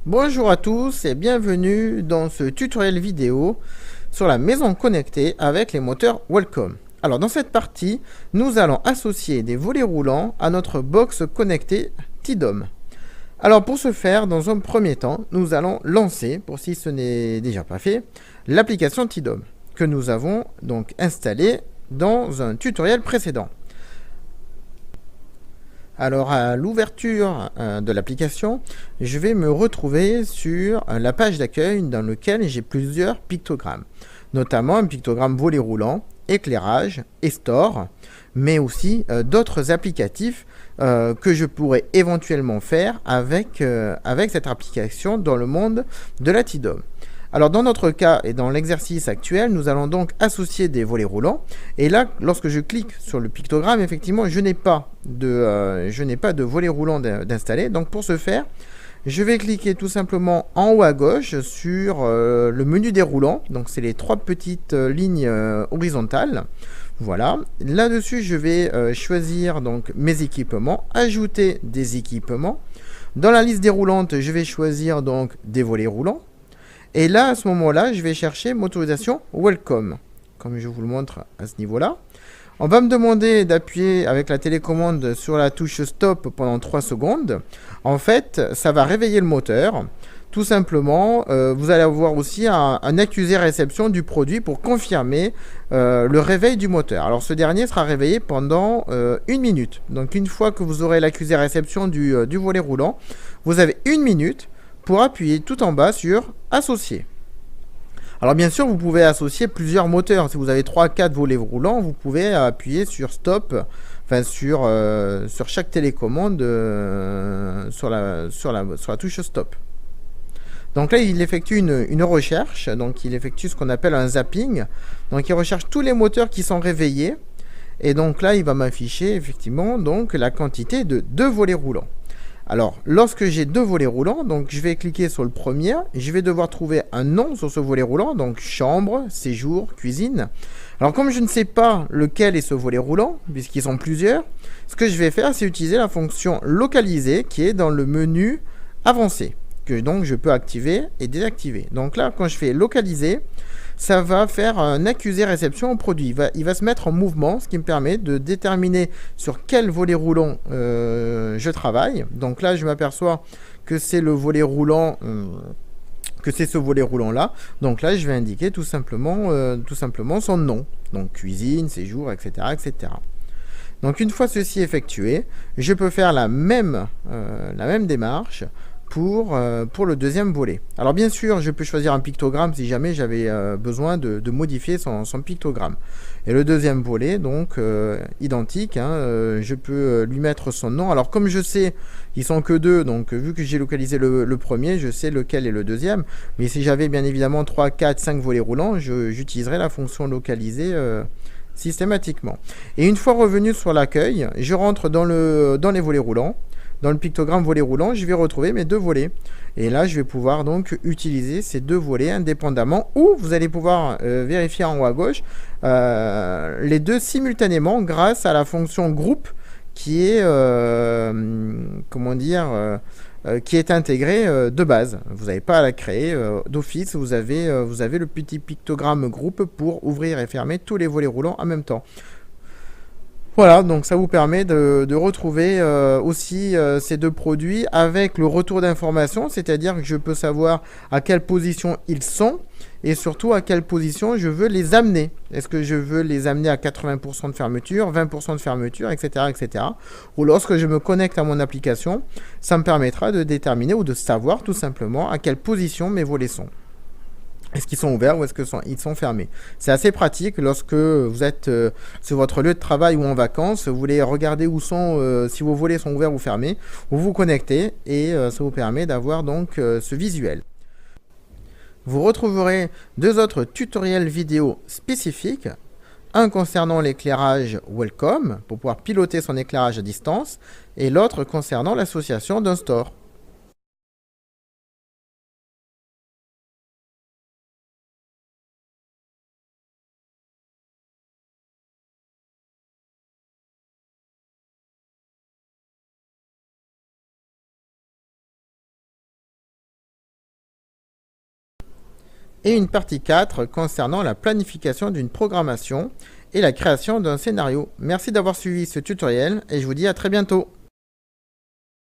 Bonjour à tous et bienvenue dans ce tutoriel vidéo sur la maison connectée avec les moteurs Welcome. Alors dans cette partie, nous allons associer des volets roulants à notre box connectée TIDOM. Alors pour ce faire, dans un premier temps, nous allons lancer, pour si ce n'est déjà pas fait, l'application TIDOM que nous avons donc installée dans un tutoriel précédent. Alors à l'ouverture de l'application, je vais me retrouver sur la page d'accueil dans laquelle j'ai plusieurs pictogrammes, notamment un pictogramme volet roulant, éclairage et store, mais aussi d'autres applicatifs que je pourrais éventuellement faire avec cette application dans le monde de la TIDOM. Alors dans notre cas et dans l'exercice actuel, nous allons donc associer des volets roulants. Et là, lorsque je clique sur le pictogramme, effectivement, je n'ai pas de volet roulant d'installer. Donc pour ce faire, je vais cliquer tout simplement en haut à gauche sur le menu déroulant. Donc c'est les trois petites lignes horizontales. Voilà. Là-dessus, je vais choisir donc mes équipements, ajouter des équipements. Dans la liste déroulante, je vais choisir donc des volets roulants. Et là, à ce moment-là, je vais chercher motorisation Welcome, comme je vous le montre à ce niveau-là. On va me demander d'appuyer avec la télécommande sur la touche Stop pendant 3 secondes. En fait, ça va réveiller le moteur. Tout simplement, vous allez avoir aussi un accusé réception du produit pour confirmer le réveil du moteur. Alors ce dernier sera réveillé pendant 1 minute. Donc une fois que vous aurez l'accusé réception du volet roulant, vous avez 1 minute pour appuyer tout en bas sur associer. Alors bien sûr, vous pouvez associer plusieurs moteurs. Si vous avez 3-4 volets roulants, vous pouvez appuyer sur stop, enfin sur chaque télécommande sur la touche stop. Donc là, il effectue une recherche, donc il effectue ce qu'on appelle un zapping. Donc il recherche tous les moteurs qui sont réveillés. Et donc là, il va m'afficher effectivement donc la quantité de 2 volets roulants. Alors, lorsque j'ai 2 volets roulants, donc je vais cliquer sur le premier, je vais devoir trouver un nom sur ce volet roulant, donc chambre, séjour, cuisine. Alors, comme je ne sais pas lequel est ce volet roulant, puisqu'ils sont plusieurs, ce que je vais faire, c'est utiliser la fonction localiser qui est dans le menu avancé, que donc je peux activer et désactiver. Donc là, quand je fais localiser, ça va faire un accusé réception au produit. Il va se mettre en mouvement, ce qui me permet de déterminer sur quel volet roulant je travaille. Donc là, je m'aperçois que c'est le volet roulant, que c'est ce volet roulant là. Donc là, je vais indiquer tout simplement son nom. Donc cuisine, séjour, etc., etc. Donc une fois ceci effectué, je peux faire la même démarche pour le deuxième volet. Alors bien sûr, je peux choisir un pictogramme si jamais j'avais besoin de modifier son pictogramme. Et le deuxième volet, donc identique, hein, je peux lui mettre son nom. Alors comme je sais, ils sont que 2, donc vu que j'ai localisé le premier, je sais lequel est le deuxième. Mais si j'avais bien évidemment 3, 4, 5 volets roulants, j'utiliserais la fonction localiser systématiquement. Et une fois revenu sur l'accueil, je rentre dans les volets roulants. Dans le pictogramme volet roulant, je vais retrouver mes 2 volets. Et là, je vais pouvoir donc utiliser ces 2 volets indépendamment, ou vous allez pouvoir vérifier en haut à gauche les deux simultanément grâce à la fonction groupe qui est, qui est intégrée de base. Vous n'avez pas à la créer d'office, vous avez le petit pictogramme groupe pour ouvrir et fermer tous les volets roulants en même temps. Voilà, donc ça vous permet de retrouver aussi ces 2 produits avec le retour d'informations, c'est-à-dire que je peux savoir à quelle position ils sont et surtout à quelle position je veux les amener. Est-ce que je veux les amener à 80% de fermeture, 20% de fermeture, etc., etc. Ou lorsque je me connecte à mon application, ça me permettra de déterminer ou de savoir tout simplement à quelle position mes volets sont. Est-ce qu'ils sont ouverts ou est-ce qu'ils sont fermés? C'est assez pratique lorsque vous êtes sur votre lieu de travail ou en vacances, vous voulez regarder où sont, si vos volets sont ouverts ou fermés, vous vous connectez et ça vous permet d'avoir donc ce visuel. Vous retrouverez 2 autres tutoriels vidéo spécifiques, un concernant l'éclairage Welcome pour pouvoir piloter son éclairage à distance et l'autre concernant l'association d'un store. et une partie 4 concernant la planification d'une programmation et la création d'un scénario. Merci d'avoir suivi ce tutoriel et je vous dis à très bientôt.